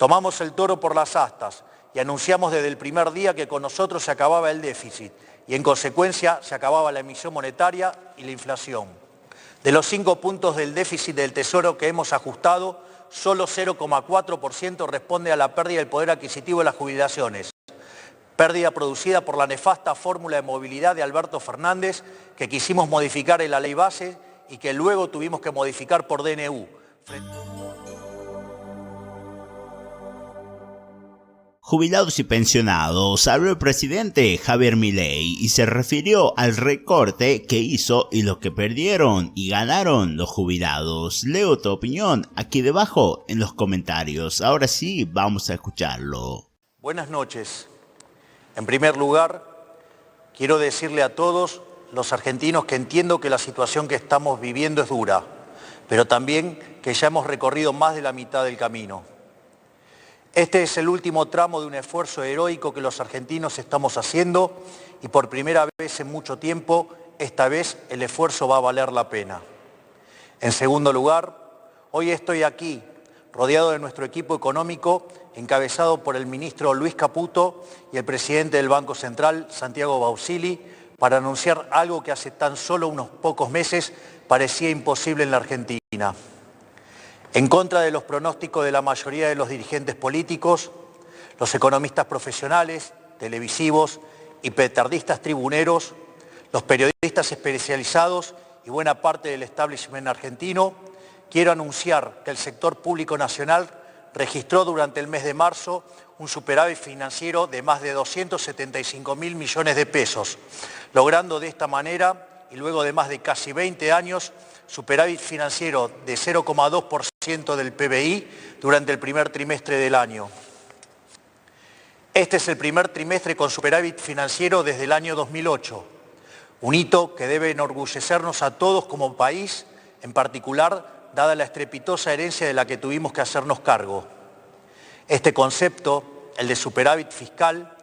Tomamos el toro por las astas y anunciamos desde el primer día que con nosotros se acababa el déficit y en consecuencia se acababa la emisión monetaria y la inflación. De los 5 puntos del déficit del Tesoro que hemos ajustado, solo 0,4% responde a la pérdida del poder adquisitivo de las jubilaciones, pérdida producida por la nefasta fórmula de movilidad de Alberto Fernández que quisimos modificar en la ley base y que luego tuvimos que modificar por DNU. Jubilados y pensionados, habló el presidente Javier Milei y se refirió al recorte que hizo y lo que perdieron y ganaron los jubilados. Leo tu opinión aquí debajo en los comentarios. Ahora sí, vamos a escucharlo. Buenas noches. En primer lugar, quiero decirle a todos los argentinos que entiendo que la situación que estamos viviendo es dura, pero también que ya hemos recorrido más de la mitad del camino. Este es el último tramo de un esfuerzo heroico que los argentinos estamos haciendo y por primera vez en mucho tiempo, esta vez el esfuerzo va a valer la pena. En segundo lugar, hoy estoy aquí, rodeado de nuestro equipo económico, encabezado por el ministro Luis Caputo y el presidente del Banco Central, Santiago Bausili, para anunciar algo que hace tan solo unos pocos meses parecía imposible en la Argentina. En contra de los pronósticos de la mayoría de los dirigentes políticos, los economistas profesionales, televisivos y petardistas tribuneros, los periodistas especializados y buena parte del establishment argentino, quiero anunciar que el sector público nacional registró durante el mes de marzo un superávit financiero de más de 275.000 millones de pesos, logrando de esta manera, y luego de más de casi 20 años, superávit financiero de 0,2% del PBI durante el primer trimestre del año. Este es el primer trimestre con superávit financiero desde el año 2008, un hito que debe enorgullecernos a todos como país, en particular dada la estrepitosa herencia de la que tuvimos que hacernos cargo. Este concepto, el de superávit fiscal,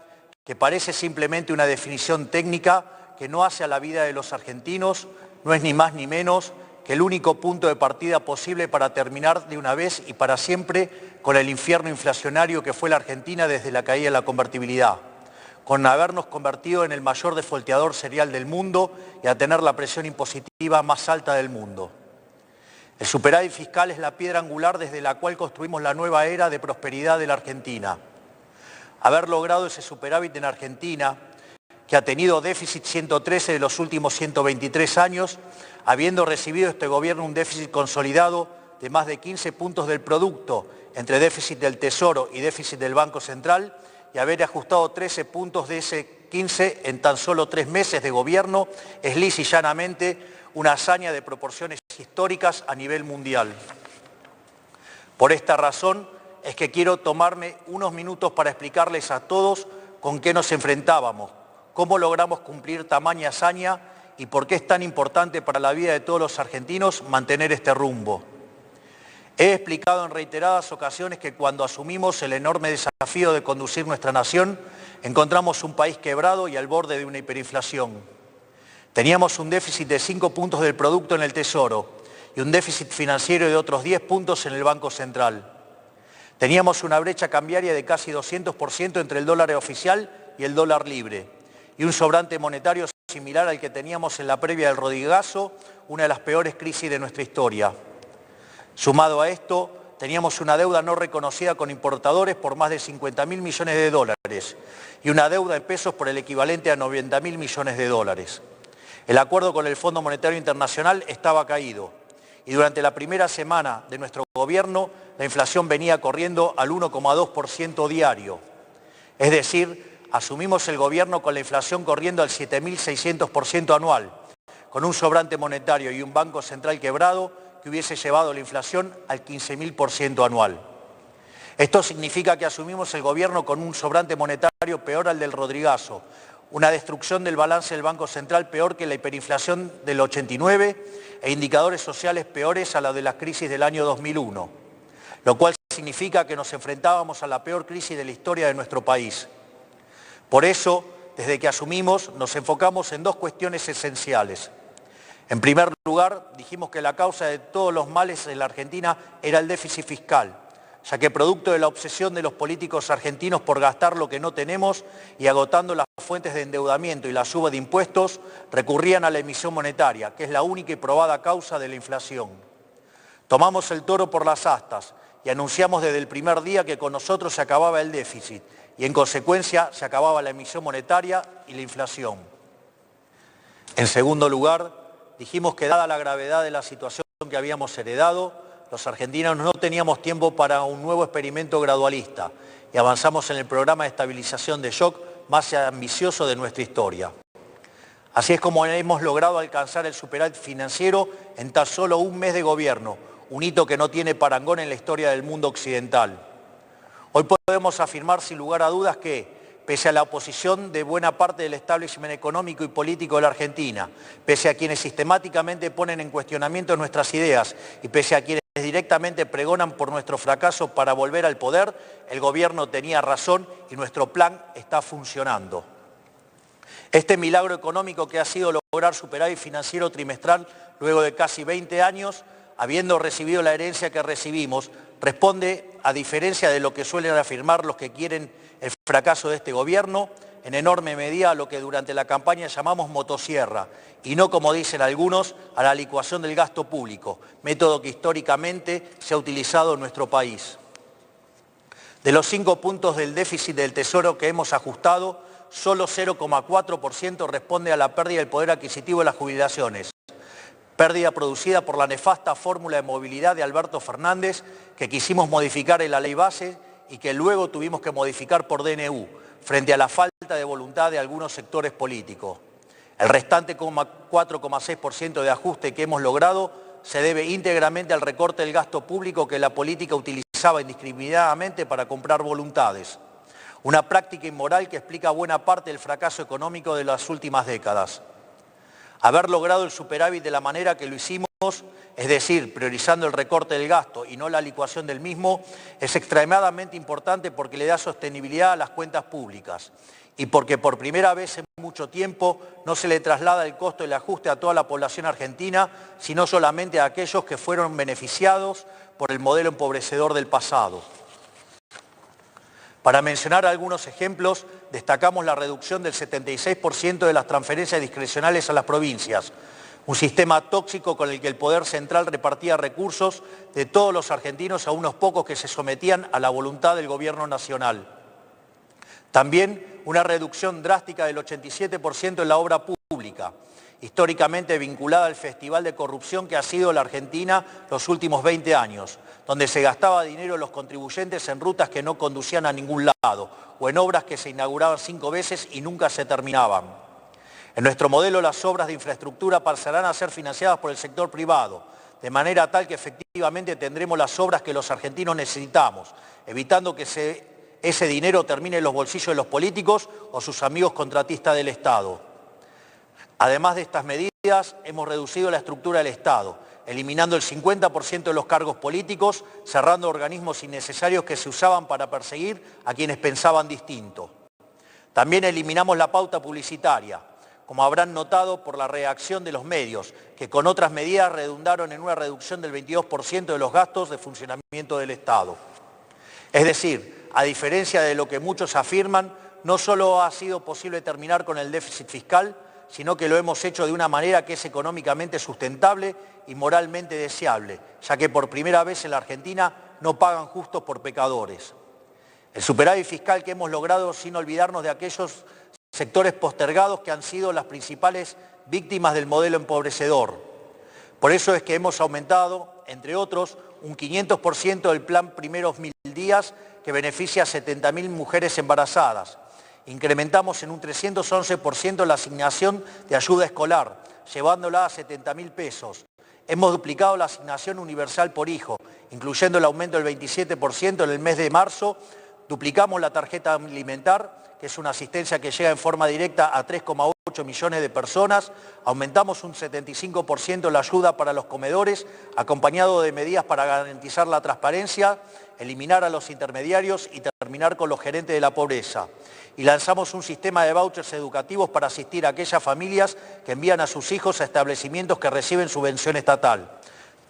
que parece simplemente una definición técnica que no hace a la vida de los argentinos, no es ni más ni menos que el único punto de partida posible para terminar de una vez y para siempre con el infierno inflacionario que fue la Argentina desde la caída de la convertibilidad, con habernos convertido en el mayor defolteador serial del mundo y a tener la presión impositiva más alta del mundo. El superávit fiscal es la piedra angular desde la cual construimos la nueva era de prosperidad de la Argentina. Haber logrado ese superávit en Argentina, que ha tenido déficit 113 de los últimos 123 años, habiendo recibido este gobierno un déficit consolidado de más de 15 puntos del producto entre déficit del Tesoro y déficit del Banco Central, y haber ajustado 13 puntos de ese 15 en tan solo 3 meses de gobierno, es lisa y llanamente una hazaña de proporciones históricas a nivel mundial. Por esta razón es que quiero tomarme unos minutos para explicarles a todos con qué nos enfrentábamos, cómo logramos cumplir tamaña hazaña y por qué es tan importante para la vida de todos los argentinos mantener este rumbo. He explicado en reiteradas ocasiones que cuando asumimos el enorme desafío de conducir nuestra nación, encontramos un país quebrado y al borde de una hiperinflación. Teníamos un déficit de 5 puntos del producto en el Tesoro y un déficit financiero de otros 10 puntos en el Banco Central. Teníamos una brecha cambiaria de casi 200% entre el dólar oficial y el dólar libre, y un sobrante monetario similar al que teníamos en la previa del Rodrigazo, una de las peores crisis de nuestra historia. Sumado a esto, teníamos una deuda no reconocida con importadores por más de 50.000 millones de dólares y una deuda en pesos por el equivalente a 90.000 millones de dólares. El acuerdo con el Fondo Monetario Internacional estaba caído y durante la primera semana de nuestro gobierno la inflación venía corriendo al 1,2% diario. Es decir, asumimos el gobierno con la inflación corriendo al 7.600% anual, con un sobrante monetario y un Banco Central quebrado que hubiese llevado la inflación al 15.000% anual. Esto significa que asumimos el gobierno con un sobrante monetario peor al del Rodrigazo, una destrucción del balance del Banco Central peor que la hiperinflación del 89 e indicadores sociales peores a la de la crisis del año 2001, lo cual significa que nos enfrentábamos a la peor crisis de la historia de nuestro país. Por eso, desde que asumimos, nos enfocamos en 2 cuestiones esenciales. En primer lugar, dijimos que la causa de todos los males en la Argentina era el déficit fiscal, ya que producto de la obsesión de los políticos argentinos por gastar lo que no tenemos y agotando las fuentes de endeudamiento y la suba de impuestos, recurrían a la emisión monetaria, que es la única y probada causa de la inflación. Tomamos el toro por las astas y anunciamos desde el primer día que con nosotros se acababa el déficit y en consecuencia se acababa la emisión monetaria y la inflación. En segundo lugar, dijimos que dada la gravedad de la situación que habíamos heredado, los argentinos no teníamos tiempo para un nuevo experimento gradualista y avanzamos en el programa de estabilización de shock más ambicioso de nuestra historia. Así es como hemos logrado alcanzar el superávit financiero en tan solo un mes de gobierno, un hito que no tiene parangón en la historia del mundo occidental. Hoy podemos afirmar sin lugar a dudas que, pese a la oposición de buena parte del establishment económico y político de la Argentina, pese a quienes sistemáticamente ponen en cuestionamiento nuestras ideas y pese a quienes directamente pregonan por nuestro fracaso para volver al poder, el gobierno tenía razón y nuestro plan está funcionando. Este milagro económico que ha sido lograr superávit financiero trimestral luego de casi 20 años, habiendo recibido la herencia que recibimos, responde, a diferencia de lo que suelen afirmar los que quieren el fracaso de este gobierno, en enorme medida a lo que durante la campaña llamamos motosierra, y no, como dicen algunos, a la licuación del gasto público, método que históricamente se ha utilizado en nuestro país. De los 5 puntos del déficit del Tesoro que hemos ajustado, solo 0,4% responde a la pérdida del poder adquisitivo de las jubilaciones, pérdida producida por la nefasta fórmula de movilidad de Alberto Fernández que quisimos modificar en la ley base y que luego tuvimos que modificar por DNU, frente a la falta de voluntad de algunos sectores políticos. El restante 4,6% de ajuste que hemos logrado se debe íntegramente al recorte del gasto público que la política utilizaba indiscriminadamente para comprar voluntades. Una práctica inmoral que explica buena parte del fracaso económico de las últimas décadas. Haber logrado el superávit de la manera que lo hicimos, es decir, priorizando el recorte del gasto y no la licuación del mismo, es extremadamente importante porque le da sostenibilidad a las cuentas públicas y porque por primera vez en mucho tiempo no se le traslada el costo del ajuste a toda la población argentina, sino solamente a aquellos que fueron beneficiados por el modelo empobrecedor del pasado. Para mencionar algunos ejemplos, destacamos la reducción del 76% de las transferencias discrecionales a las provincias, un sistema tóxico con el que el Poder Central repartía recursos de todos los argentinos a unos pocos que se sometían a la voluntad del Gobierno Nacional. También una reducción drástica del 87% en la obra pública, históricamente vinculada al festival de corrupción que ha sido la Argentina los últimos 20 años, donde se gastaba dinero de los contribuyentes en rutas que no conducían a ningún lado o en obras que se inauguraban 5 veces y nunca se terminaban. En nuestro modelo, las obras de infraestructura pasarán a ser financiadas por el sector privado, de manera tal que efectivamente tendremos las obras que los argentinos necesitamos, evitando que ese dinero termine en los bolsillos de los políticos o sus amigos contratistas del Estado. Además de estas medidas, hemos reducido la estructura del Estado, eliminando el 50% de los cargos políticos, cerrando organismos innecesarios que se usaban para perseguir a quienes pensaban distinto. También eliminamos la pauta publicitaria, como habrán notado por la reacción de los medios, que con otras medidas redundaron en una reducción del 22% de los gastos de funcionamiento del Estado. Es decir, a diferencia de lo que muchos afirman, no solo ha sido posible terminar con el déficit fiscal, sino que lo hemos hecho de una manera que es económicamente sustentable y moralmente deseable, ya que por primera vez en la Argentina no pagan justos por pecadores. El superávit fiscal que hemos logrado sin olvidarnos de aquellos sectores postergados que han sido las principales víctimas del modelo empobrecedor. Por eso es que hemos aumentado, entre otros, un 500% del plan Primeros 1000 días que beneficia a 70.000 mujeres embarazadas. Incrementamos en un 311% la asignación de ayuda escolar, llevándola a 70.000 pesos. Hemos duplicado la asignación universal por hijo, incluyendo el aumento del 27% en el mes de marzo. Duplicamos la tarjeta alimentar, que es una asistencia que llega en forma directa a 3,8 millones de personas. Aumentamos un 75% la ayuda para los comedores, acompañado de medidas para garantizar la transparencia, eliminar a los intermediarios y terminar con los gerentes de la pobreza. Y lanzamos un sistema de vouchers educativos para asistir a aquellas familias que envían a sus hijos a establecimientos que reciben subvención estatal.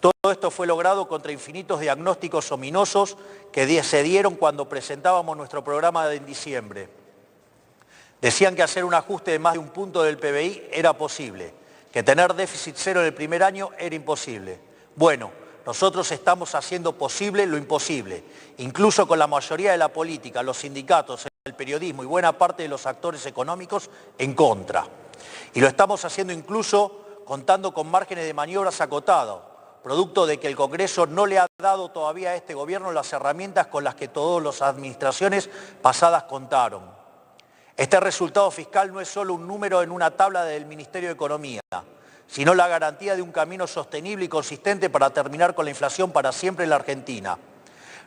Todo esto fue logrado contra infinitos diagnósticos ominosos que se dieron cuando presentábamos nuestro programa en diciembre. Decían que hacer un ajuste de más de un punto del PBI era posible, que tener déficit cero en el primer año era imposible. Bueno, nosotros estamos haciendo posible lo imposible, incluso con la mayoría de la política, los sindicatos, el periodismo y buena parte de los actores económicos en contra. Y lo estamos haciendo incluso contando con márgenes de maniobras acotados, producto de que el Congreso no le ha dado todavía a este gobierno las herramientas con las que todas las administraciones pasadas contaron. Este resultado fiscal no es solo un número en una tabla del Ministerio de Economía, sino la garantía de un camino sostenible y consistente para terminar con la inflación para siempre en la Argentina.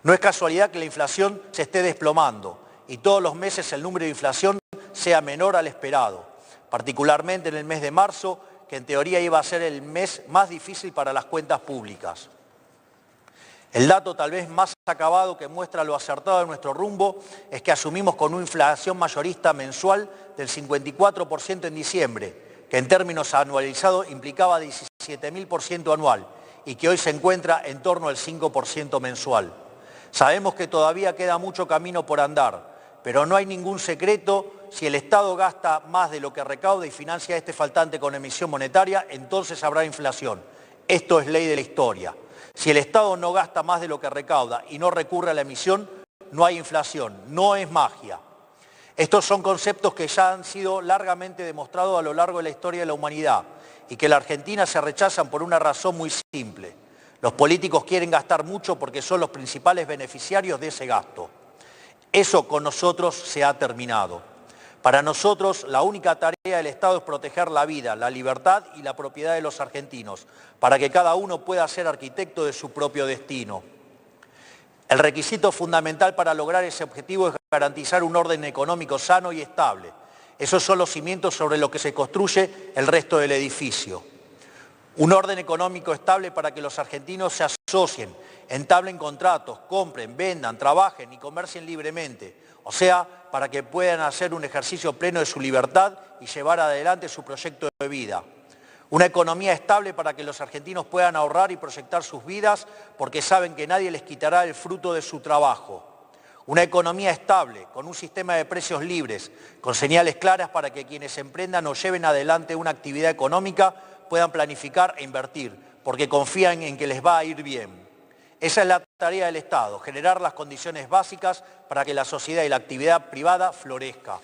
No es casualidad que la inflación se esté desplomando y todos los meses el número de inflación sea menor al esperado, particularmente en el mes de marzo, que en teoría iba a ser el mes más difícil para las cuentas públicas. El dato tal vez más acabado que muestra lo acertado de nuestro rumbo es que asumimos con una inflación mayorista mensual del 54% en diciembre, que en términos anualizados implicaba 17.000% anual y que hoy se encuentra en torno al 5% mensual. Sabemos que todavía queda mucho camino por andar, pero no hay ningún secreto: si el Estado gasta más de lo que recauda y financia este faltante con emisión monetaria, entonces habrá inflación. Esto es ley de la historia. Si el Estado no gasta más de lo que recauda y no recurre a la emisión, no hay inflación, no es magia. Estos son conceptos que ya han sido largamente demostrados a lo largo de la historia de la humanidad y que en la Argentina se rechazan por una razón muy simple. Los políticos quieren gastar mucho porque son los principales beneficiarios de ese gasto. Eso con nosotros se ha terminado. Para nosotros, la única tarea del Estado es proteger la vida, la libertad y la propiedad de los argentinos, para que cada uno pueda ser arquitecto de su propio destino. El requisito fundamental para lograr ese objetivo es garantizar un orden económico sano y estable. Esos son los cimientos sobre los que se construye el resto del edificio. Un orden económico estable para que los argentinos se asocien, entablen contratos, compren, vendan, trabajen y comercien libremente. O sea, para que puedan hacer un ejercicio pleno de su libertad y llevar adelante su proyecto de vida. Una economía estable para que los argentinos puedan ahorrar y proyectar sus vidas porque saben que nadie les quitará el fruto de su trabajo. Una economía estable, con un sistema de precios libres, con señales claras para que quienes emprendan o lleven adelante una actividad económica puedan planificar e invertir, porque confían en que les va a ir bien. Esa es la tarea del Estado, generar las condiciones básicas para que la sociedad y la actividad privada florezca.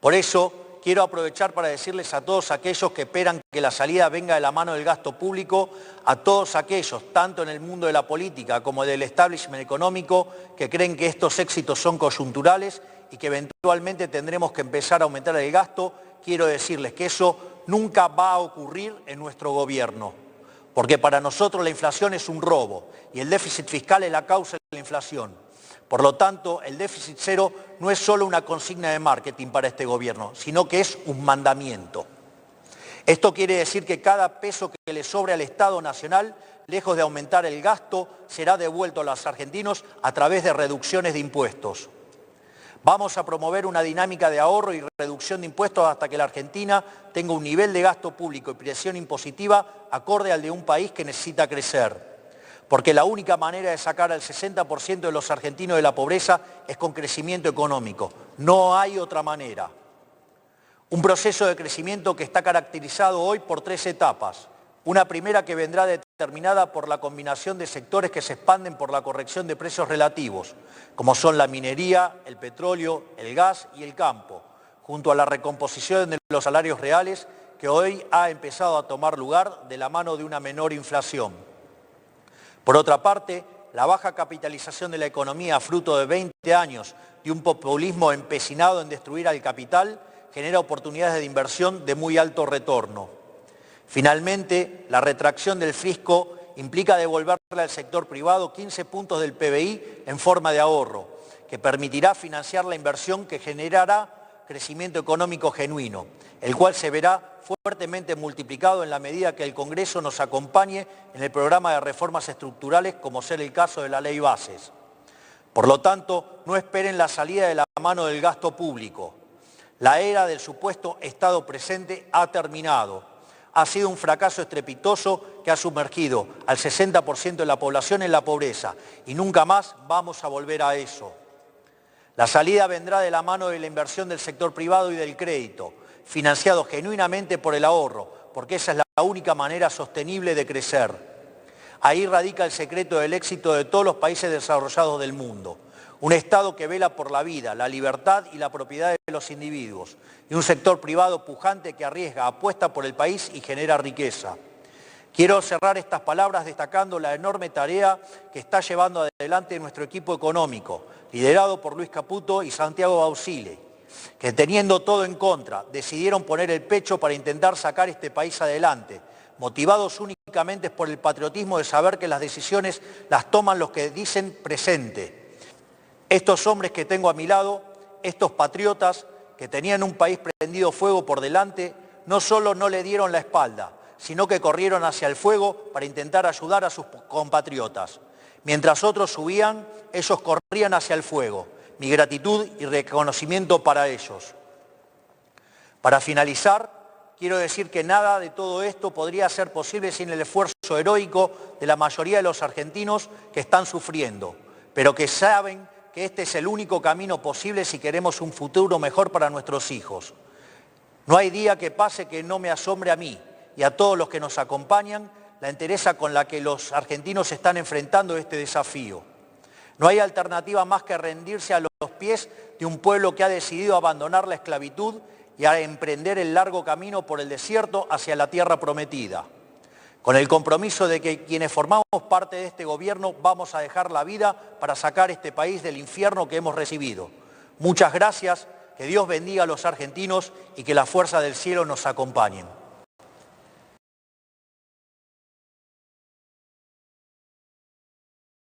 Por eso, quiero aprovechar para decirles a todos aquellos que esperan que la salida venga de la mano del gasto público, a todos aquellos, tanto en el mundo de la política como del establishment económico, que creen que estos éxitos son coyunturales y que eventualmente tendremos que empezar a aumentar el gasto, quiero decirles que eso nunca va a ocurrir en nuestro gobierno. Porque para nosotros la inflación es un robo y el déficit fiscal es la causa de la inflación. Por lo tanto, el déficit cero no es solo una consigna de marketing para este gobierno, sino que es un mandamiento. Esto quiere decir que cada peso que le sobre al Estado Nacional, lejos de aumentar el gasto, será devuelto a los argentinos a través de reducciones de impuestos. Vamos a promover una dinámica de ahorro y reducción de impuestos hasta que la Argentina tenga un nivel de gasto público y presión impositiva acorde al de un país que necesita crecer. Porque la única manera de sacar al 60% de los argentinos de la pobreza es con crecimiento económico. No hay otra manera. Un proceso de crecimiento que está caracterizado hoy por 3 etapas. Una primera que vendrá determinada por la combinación de sectores que se expanden por la corrección de precios relativos, como son la minería, el petróleo, el gas y el campo, junto a la recomposición de los salarios reales que hoy ha empezado a tomar lugar de la mano de una menor inflación. Por otra parte, la baja capitalización de la economía, fruto de 20 años de un populismo empecinado en destruir al capital, genera oportunidades de inversión de muy alto retorno. Finalmente, la retracción del fisco implica devolverle al sector privado 15 puntos del PBI en forma de ahorro, que permitirá financiar la inversión que generará crecimiento económico genuino, el cual se verá fuertemente multiplicado en la medida que el Congreso nos acompañe en el programa de reformas estructurales, como ser el caso de la Ley Bases. Por lo tanto, no esperen la salida de la mano del gasto público. La era del supuesto Estado presente ha terminado. Ha sido un fracaso estrepitoso que ha sumergido al 60% de la población en la pobreza y nunca más vamos a volver a eso. La salida vendrá de la mano de la inversión del sector privado y del crédito, financiado genuinamente por el ahorro, porque esa es la única manera sostenible de crecer. Ahí radica el secreto del éxito de todos los países desarrollados del mundo. Un Estado que vela por la vida, la libertad y la propiedad de los individuos, y un sector privado pujante que arriesga, apuesta por el país y genera riqueza. Quiero cerrar estas palabras destacando la enorme tarea que está llevando adelante nuestro equipo económico, liderado por Luis Caputo y Santiago Bausile, que teniendo todo en contra, decidieron poner el pecho para intentar sacar este país adelante, motivados únicamente por el patriotismo de saber que las decisiones las toman los que dicen presente. Estos hombres que tengo a mi lado, estos patriotas que tenían un país prendido fuego por delante, no solo no le dieron la espalda, sino que corrieron hacia el fuego para intentar ayudar a sus compatriotas. Mientras otros subían, ellos corrían hacia el fuego. Mi gratitud y reconocimiento para ellos. Para finalizar, quiero decir que nada de todo esto podría ser posible sin el esfuerzo heroico de la mayoría de los argentinos que están sufriendo, pero que saben que este es el único camino posible si queremos un futuro mejor para nuestros hijos. No hay día que pase que no me asombre a mí y a todos los que nos acompañan la entereza con la que los argentinos están enfrentando este desafío. No hay alternativa más que rendirse a los pies de un pueblo que ha decidido abandonar la esclavitud y a emprender el largo camino por el desierto hacia la tierra prometida. Con el compromiso de que quienes formamos parte de este gobierno vamos a dejar la vida para sacar este país del infierno que hemos recibido. Muchas gracias, que Dios bendiga a los argentinos y que la fuerza del cielo nos acompañe.